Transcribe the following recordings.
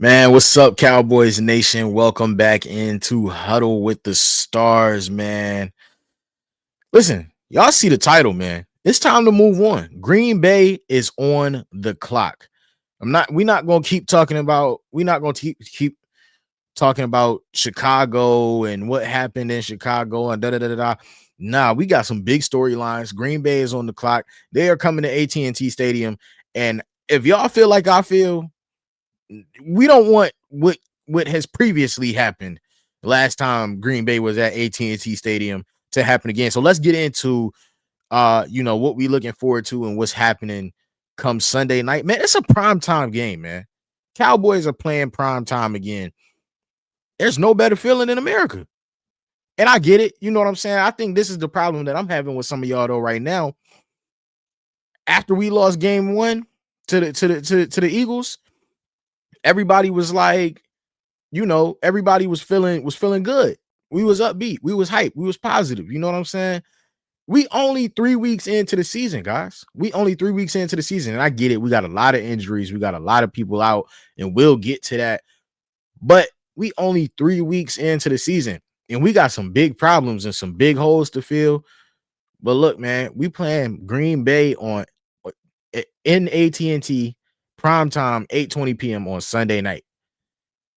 Man, what's up, Cowboys Nation? Welcome back into Huddle with the Stars, man. Listen, y'all see the title, man. It's time to move on. Green Bay is on the clock. We're not gonna keep talking about, we're not gonna keep talking about Chicago and what happened in Chicago and da da da da. Da. Nah, we got some big storylines. Green Bay is on the clock. They are coming to AT&T Stadium. And if y'all feel like I feel, we don't want what has previously happened last time Green Bay was at AT&T Stadium to happen again. So let's get into what we looking forward to and what's happening come Sunday night. Man, it's a prime time game, man. Cowboys are playing prime time again. There's no better feeling in America. And I get it. You know what I'm saying? I think this is the problem that I'm having with some of y'all though right now. After we lost game 1 to the Eagles, everybody was like, everybody was feeling good. We was upbeat. We was hyped. We was positive. You know what I'm saying? We only 3 weeks into the season, guys. We only 3 weeks into the season. And I get it. We got a lot of injuries. We got a lot of people out, and we'll get to that. But we only 3 weeks into the season, and we got some big problems and some big holes to fill. But look, man, we playing Green Bay in AT&T primetime, 8:20 p.m. on Sunday night.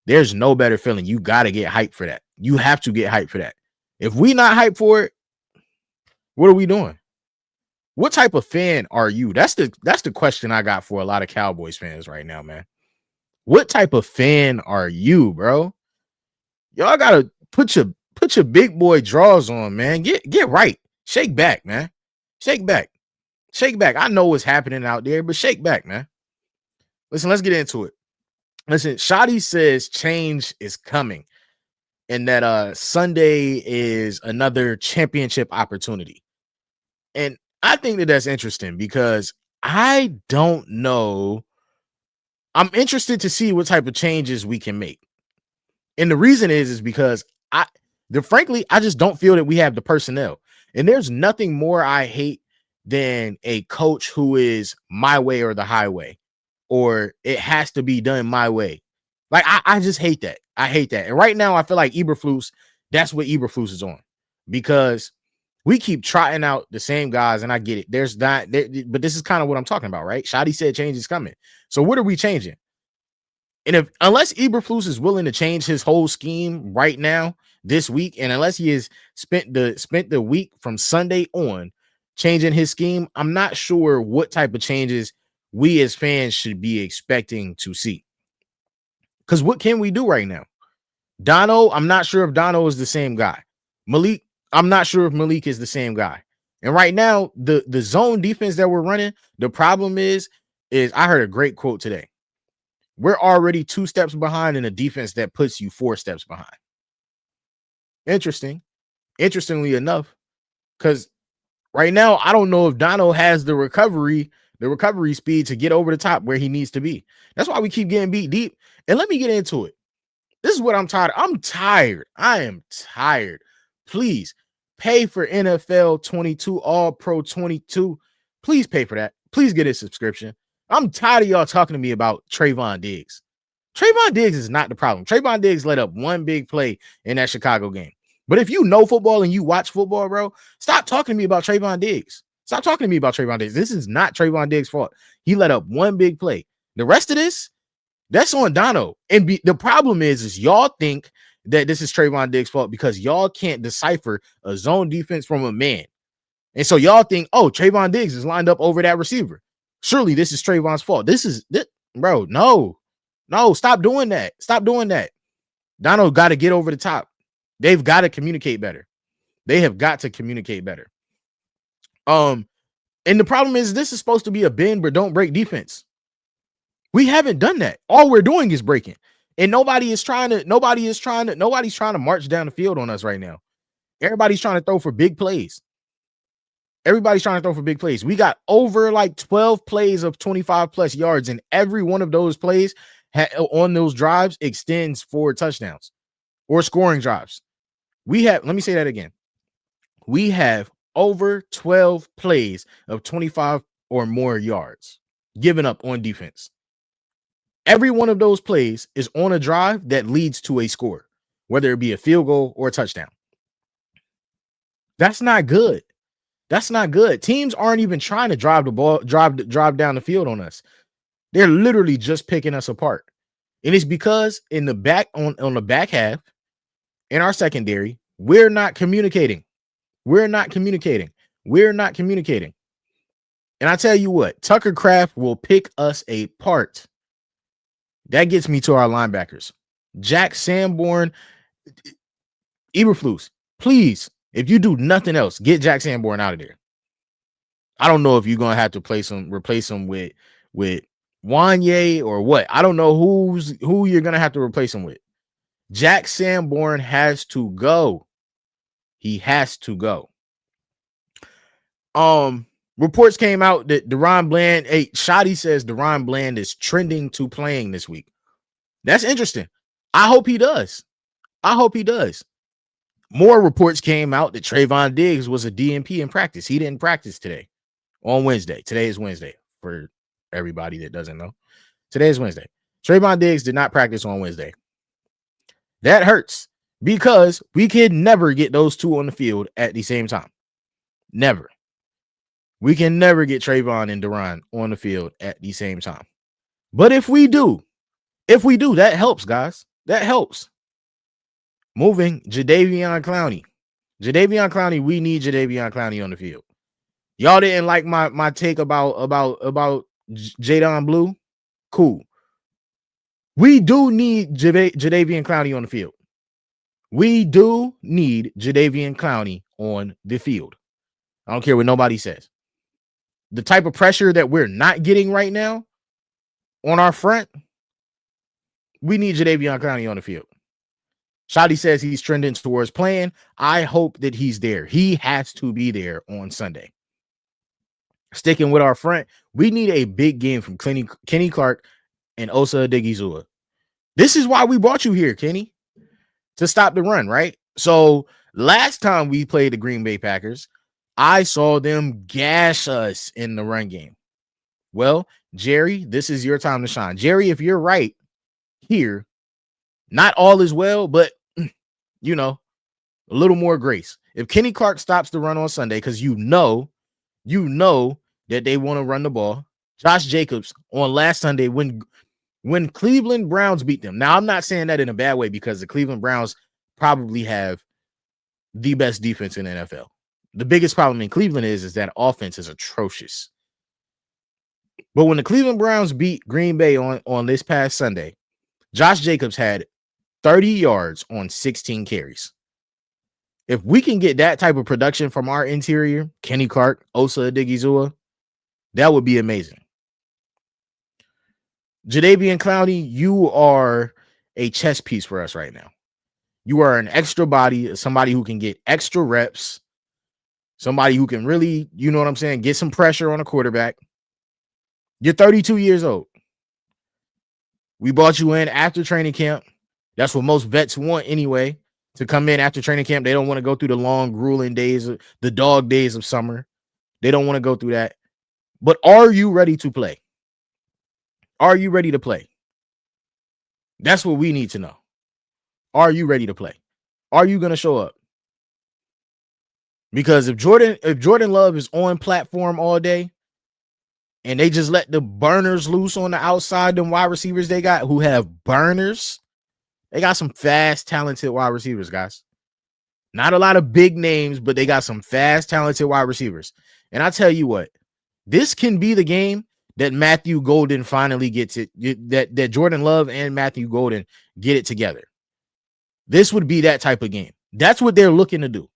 There's no better feeling. You got to get hyped for that. You have to get hyped for that. If we not hyped for it, what are we doing? What type of fan are you? That's the question I got for a lot of Cowboys fans right now, man. What type of fan are you, bro? Y'all gotta put your big boy draws on, man. Get right. Shake back, man. Shake back. Shake back. I know what's happening out there, but shake back, man. Listen, let's get into it. Listen, Shotty says change is coming, and that Sunday is another championship opportunity. And I think that that's interesting because I don't know. I'm interested to see what type of changes we can make. And the reason is because frankly, I just don't feel that we have the personnel. And there's nothing more I hate than a coach who is my way or the highway, or it has to be done my way. Like, I just hate that. I hate that. And right now, I feel like Eberflus, that's what Eberflus is on, because we keep trotting out the same guys, and I get it. There's not there, but this is kind of what I'm talking about, right? Shotty said change is coming. So what are we changing? And unless Eberflus is willing to change his whole scheme right now, this week, and unless he has spent the week from Sunday on changing his scheme, I'm not sure what type of changes we as fans should be expecting to see. Because what can we do right now? Dono, I'm not sure if Dono is the same guy. Malik, I'm not sure if Malik is the same guy. And right now, the zone defense that we're running, the problem is I heard a great quote today. We're already 2 steps behind in a defense that puts you 4 steps behind. Interestingly enough, because right now, I don't know if Dono has the recovery speed to get over the top where he needs to be. That's why we keep getting beat deep. And let me get into it. This is what I'm tired. I'm tired. I am tired. Please pay for NFL 22, All Pro 22. Please pay for that. Please get a subscription. I'm tired of y'all talking to me about Trayvon Diggs. Trayvon Diggs is not the problem. Trayvon Diggs let up one big play in that Chicago game. But if you know football and you watch football, bro, stop talking to me about Trayvon Diggs. Stop talking to me about Trayvon Diggs. This is not Trayvon Diggs' fault. He let up one big play. The rest of this, that's on Dono. And the problem is y'all think that this is Trayvon Diggs' fault because y'all can't decipher a zone defense from a man. And so y'all think, oh, Trayvon Diggs is lined up over that receiver. Surely this is Trayvon's fault. Bro, no, stop doing that. Stop doing that. Dono got to get over the top. They've got to communicate better. They have got to communicate better. And the problem is this is supposed to be a bend but don't break defense. We haven't done that. All we're doing is breaking. And nobody's trying to march down the field on us right now. Everybody's trying to throw for big plays. We got over like 12 plays of 25 plus yards, and every one of those plays on those drives extends for touchdowns or scoring drives. Let me say that again. We have over 12 plays of 25 or more yards given up on defense. Every one of those plays is on a drive that leads to a score, whether it be a field goal or a touchdown. That's not good. That's not good. Teams aren't even trying to drive the ball, drive down the field on us. They're literally just picking us apart. And it's because in the back on the back half, in our secondary, we're not communicating. We're not communicating. We're not communicating. And I tell you what, Tucker Kraft will pick us apart. That gets me to our linebackers. Jack Sanborn, Eberflus, please, if you do nothing else, get Jack Sanborn out of there. I don't know if you're gonna have to replace him with Wanye or what. I don't know who you're gonna have to replace him with. Jack Sanborn has to go. He has to go. Reports came out that DaRon Bland, Shotty says DaRon Bland is trending to playing this week. That's interesting. I hope he does. I hope he does. More reports came out that Trayvon Diggs was a DNP in practice. He didn't practice today on Wednesday. Today is Wednesday for everybody that doesn't know. Today is Wednesday. Trayvon Diggs did not practice on Wednesday. That hurts because we can never get those two on the field at the same time. Never. We can never get Trayvon and DaRon on the field at the same time. But if we do, that helps, guys. That helps. Moving Jadeveon Clowney. Jadeveon Clowney, we need Jadeveon Clowney on the field. Y'all didn't like my take about Jadon Blue? Cool. We do need Jadeveon Clowney on the field. We do need Jadeveon Clowney on the field. I don't care what nobody says. The type of pressure that we're not getting right now on our front, we need Jadeveon Clowney on the field. Shotty says he's trending towards playing. I hope that he's there. He has to be there on Sunday. Sticking with our front, we need a big game from Kenny Clark and Osa Odighizuwa. This is why we brought you here, Kenny, to stop the run, right? So last time we played the Green Bay Packers, I saw them gash us in the run game. Well, Jerry, this is your time to shine. Jerry, if you're right here, not all is well, but, you know, a little more grace. If Kenny Clark stops the run on Sunday, because you know that they want to run the ball. Josh Jacobs on last Sunday when Cleveland Browns beat them. Now, I'm not saying that in a bad way because the Cleveland Browns probably have the best defense in the NFL. The biggest problem in Cleveland is that offense is atrocious. But when the Cleveland Browns beat Green Bay on this past Sunday, Josh Jacobs had 30 yards on 16 carries. If we can get that type of production from our interior, Kenny Clark, Osa Odighizuwa, that would be amazing. Jadeveon Clowney, you are a chess piece for us right now. You are an extra body, somebody who can get extra reps, somebody who can really, you know what I'm saying, get some pressure on a quarterback. You're 32 years old. We brought you in after training camp. That's what most vets want anyway, to come in after training camp. They don't want to go through the long, grueling days, the dog days of summer. They don't want to go through that. But are you ready to play? Are you ready to play? That's what we need to know. Are you ready to play? Are you going to show up? Because if Jordan Love is on platform all day and they just let the burners loose on the outside, them wide receivers they got who have burners, they got some fast, talented wide receivers, guys. Not a lot of big names, but they got some fast, talented wide receivers. And I tell you what, this can be the game that Matthew Golden finally gets it, that Jordan Love and Matthew Golden get it together. This would be that type of game. That's what they're looking to do.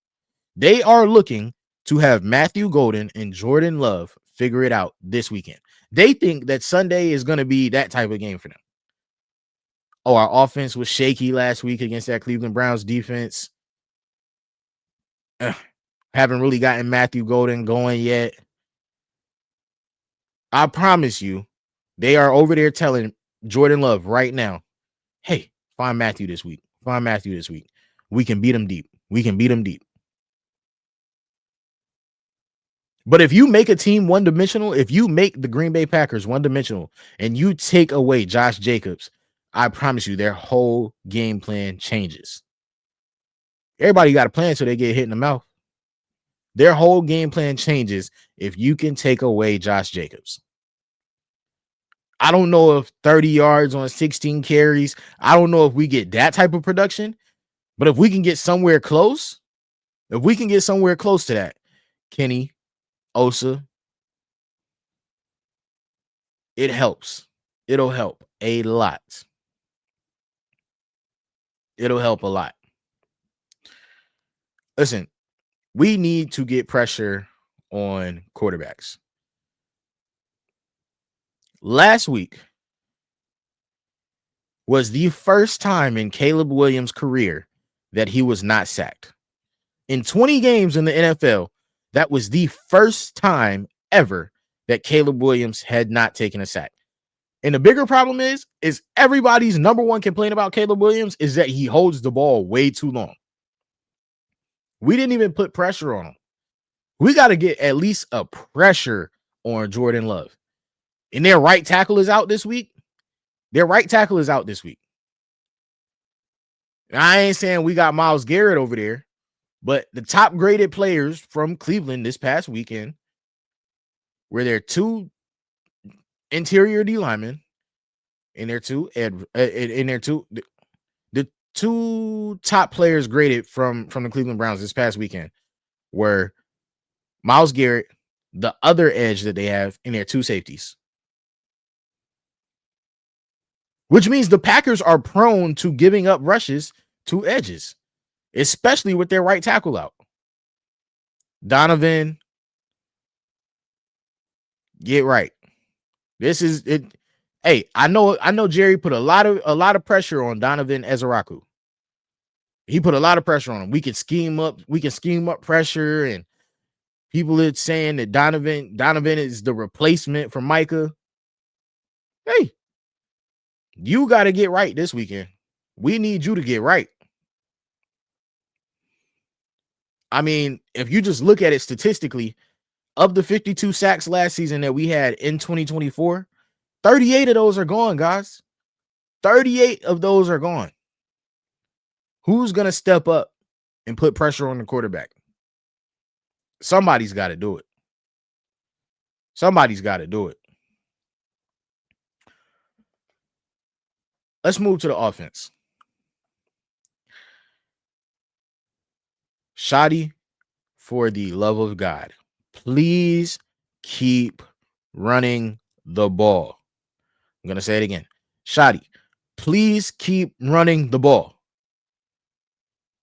They are looking to have Matthew Golden and Jordan Love figure it out this weekend. They think that Sunday is going to be that type of game for them. Oh, our offense was shaky last week against that Cleveland Browns defense. Haven't really gotten Matthew Golden going yet. I promise you, they are over there telling Jordan Love right now, hey, find Matthew this week. Find Matthew this week. We can beat him deep. We can beat him deep. But if you make a team one-dimensional, if you make the Green Bay Packers one-dimensional and you take away Josh Jacobs, I promise you their whole game plan changes. Everybody got a plan so they get hit in the mouth. Their whole game plan changes if you can take away Josh Jacobs. I don't know if 30 yards on 16 carries, I don't know if we get that type of production, but if we can get somewhere close, to that, Kenny, Osa, it helps. It'll help a lot. It'll help a lot. Listen, we need to get pressure on quarterbacks. Last week was the first time in Caleb Williams' career that he was not sacked. In 20 games in the NFL, that was the first time ever that Caleb Williams had not taken a sack. And the bigger problem is everybody's number one complaint about Caleb Williams is that he holds the ball way too long. We didn't even put pressure on him. We got to get at least a pressure on Jordan Love. And their right tackle is out this week. And I ain't saying we got Myles Garrett over there, but the top graded players from Cleveland this past weekend were their two interior D linemen and the two top players graded from the Cleveland Browns this past weekend were Myles Garrett, the other edge that they have, and their two safeties. Which means the Packers are prone to giving up rushes to edges, especially with their right tackle out. Donovan, get right. This is it. Hey, I know Jerry put a lot of pressure on Donovan Ezeraku. He put a lot of pressure on him. We can scheme up pressure, and people are saying that Donovan is the replacement for Micah. Hey, you got to get right this weekend. We need you to get right. I mean, if you just look at it statistically, of the 52 sacks last season that we had in 2024, 38 of those are gone, guys. 38 of those are gone. Who's going to step up and put pressure on the quarterback? Somebody's got to do it. Let's move to the offense. Shotty, for the love of God, please keep running the ball. I'm going to say it again. Shotty, please keep running the ball.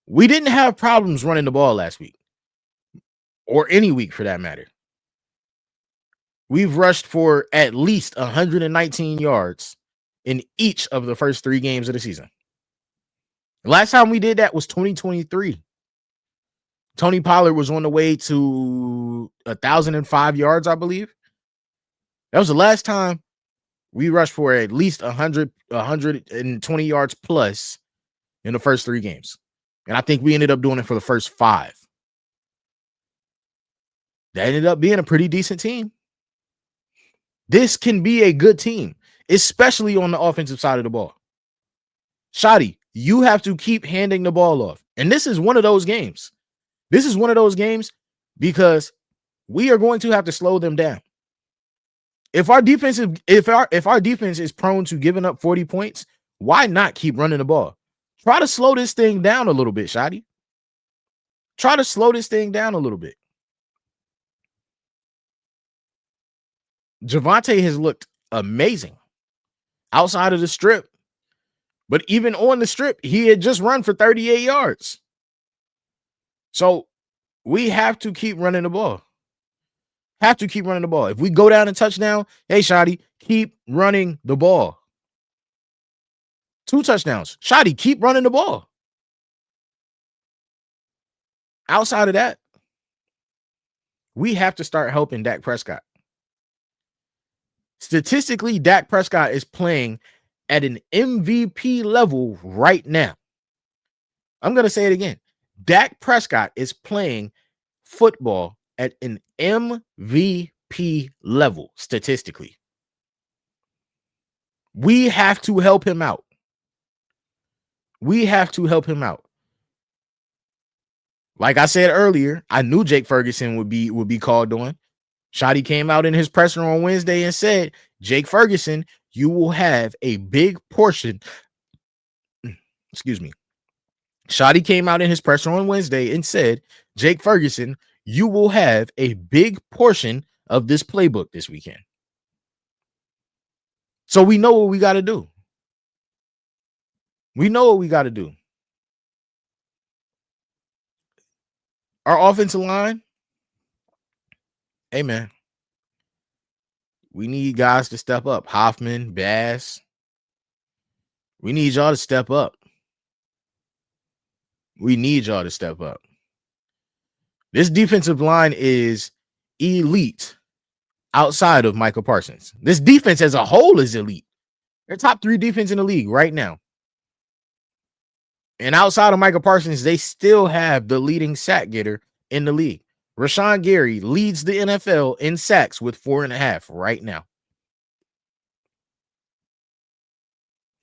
We didn't have problems running the ball last week, or any week for that matter. We've rushed for at least 119 yards in each of the first 3 games of the season. Last time we did that was 2023. Tony Pollard was on the way to 1,005 yards, I believe. That was the last time we rushed for at least 120 yards plus in the first 3 games. And I think we ended up doing it for the first 5. That ended up being a pretty decent team. This can be a good team, especially on the offensive side of the ball. Shotty, you have to keep handing the ball off. And this is one of those games. Because we are going to have to slow them down. If our defense is prone to giving up 40 points, why not keep running the ball? Try to slow this thing down a little bit, Shotty. Try to slow this thing down a little bit. Javonte has looked amazing outside of the strip. But even on the strip, he had just run for 38 yards. So we have to keep running the ball. If we go down a touchdown, hey, Shotty, keep running the ball. 2 touchdowns. Shotty, keep running the ball. Outside of that, we have to start helping Dak Prescott. Statistically, Dak Prescott is playing at an MVP level right now. I'm going to say it again. Dak Prescott is playing football at an MVP level statistically. We have to help him out. We have to help him out. Like I said earlier, I knew Jake Ferguson would be called on. Shotty came out in his presser on Wednesday and said, Jake Ferguson, you will have a big portion. Excuse me. Shotty came out in his presser on Wednesday and said, Jake Ferguson, you will have a big portion of this playbook this weekend. So we know what we got to do. We know what we got to do. Our offensive line, hey, man, we need guys to step up. Hoffman, Bass, we need y'all to step up. We need y'all to step up. This defensive line is elite outside of Michael Parsons. This defense as a whole is elite. They're top 3 defense in the league right now. And outside of Michael Parsons, they still have the leading sack getter in the league. Rashawn Gary leads the NFL in sacks with 4.5 right now.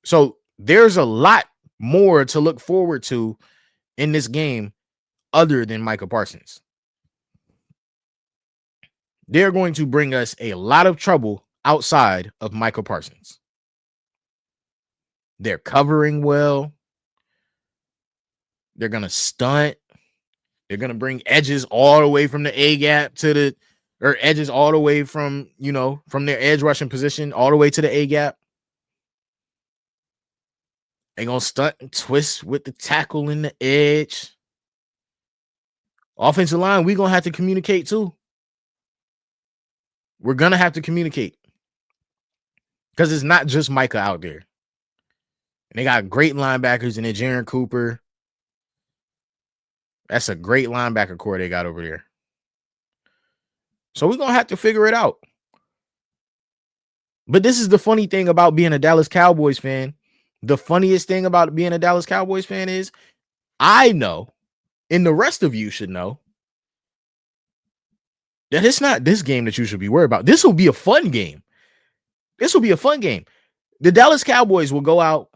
So there's a lot more to look forward to in this game other than Michael Parsons. They're going to bring us a lot of trouble outside of Michael Parsons. They're covering well. They're going to stunt. They're going to bring edges all the way from the A gap to the, or edges all the way from, from their edge rushing position all the way to the A gap. They're going to stunt and twist with the tackle in the edge. Offensive line, we're going to have to communicate too. We're going to have to communicate because it's not just Micah out there. And they got great linebackers in there, Jaron Cooper. That's a great linebacker core they got over there. So we're going to have to figure it out. But this is the funny thing about being a Dallas Cowboys fan. The funniest thing about being a Dallas Cowboys fan is I know, and the rest of you should know, that it's not this game that you should be worried about. This will be a fun game. This will be a fun game. The Dallas Cowboys will go out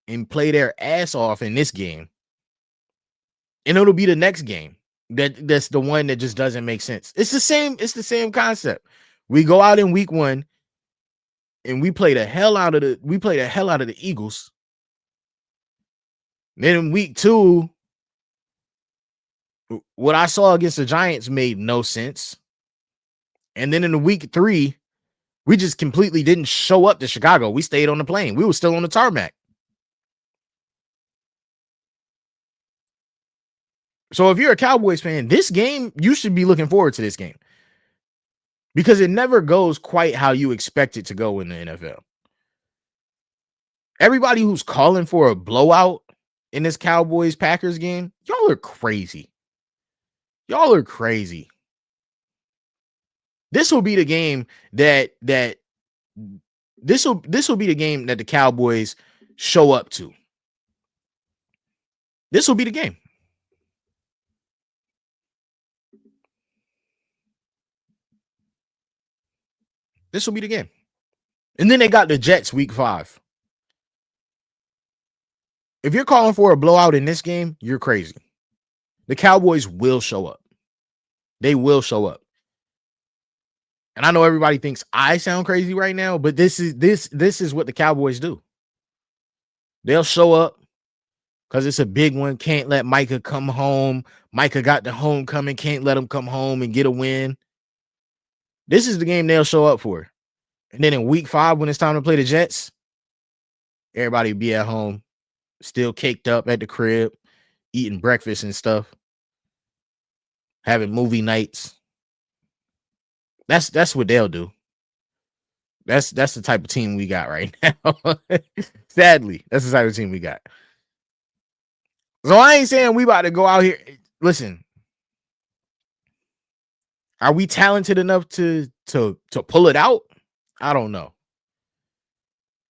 and play their ass off in this game. And it'll be the next game. That's the one that just doesn't make sense. It's the same concept. We go out in week 1 and we play the hell out of the Eagles. Then in week 2, what I saw against the Giants made no sense. And then in the week 3, we just completely didn't show up to Chicago. We stayed on the plane. We were still on the tarmac. So if you're a Cowboys fan, this game, you should be looking forward to this game. Because it never goes quite how you expect it to go in the NFL. Everybody who's calling for a blowout in this Cowboys-Packers game, y'all are crazy. Y'all are crazy. This will be the game that this will be the game that the Cowboys show up to. This will be the game. This will be the game. And then they got the Jets week 5. If you're calling for a blowout in this game, you're crazy. The Cowboys will show up. They will show up. And I know everybody thinks I sound crazy right now, but this is what the Cowboys do. They'll show up because it's a big one. Can't let Micah come home. Micah got the homecoming. Can't let him come home and get a win. This is the game they'll show up for. And then in week 5, when it's time to play the Jets, everybody be at home, still caked up at the crib, eating breakfast and stuff, having movie nights. That's what they'll do. That's the type of team we got right now. Sadly, that's the type of team we got. So I ain't saying we about to go out here. Listen, are we talented enough to pull it out? I don't know.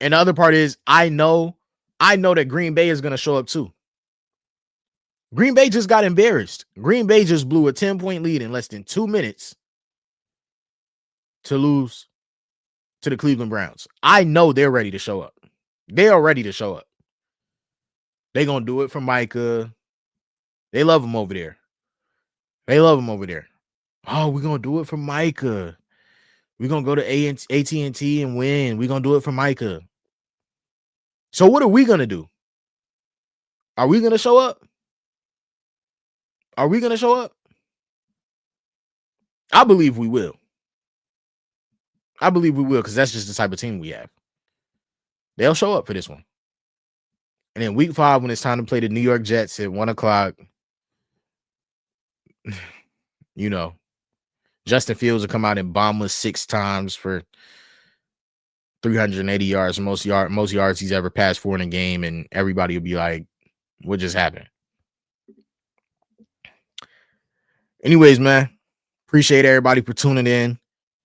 And the other part is I know that Green Bay is going to show up too. Green Bay just got embarrassed. Green Bay just blew a 10-point lead in less than 2 minutes to lose to the Cleveland Browns. I know they're ready to show up. They are ready to show up. They're going to do it for Micah. They love him over there. Oh, we're going to do it for Micah. We're going to go to AT&T and win. We're going to do it for Micah. So what are we going to do? Are we going to show up? I believe we will. Because that's just the type of team we have. They'll show up for this one. And then week 5, when it's time to play the New York Jets at 1:00, Justin Fields will come out and bomb us 6 times for 380 yards, most yards he's ever passed for in a game, and everybody will be like, what just happened? Anyways, man, appreciate everybody for tuning in.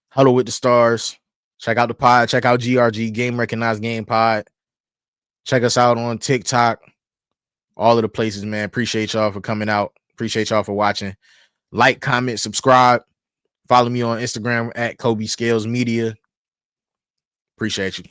Huddle with the Stars. Check out the pod. Check out GRG, Game Recognized Game Pod. Check us out on TikTok. All of the places, man. Appreciate y'all for coming out. Appreciate y'all for watching. Like, comment, subscribe. Follow me on Instagram at Kobe Scales Media. Appreciate you.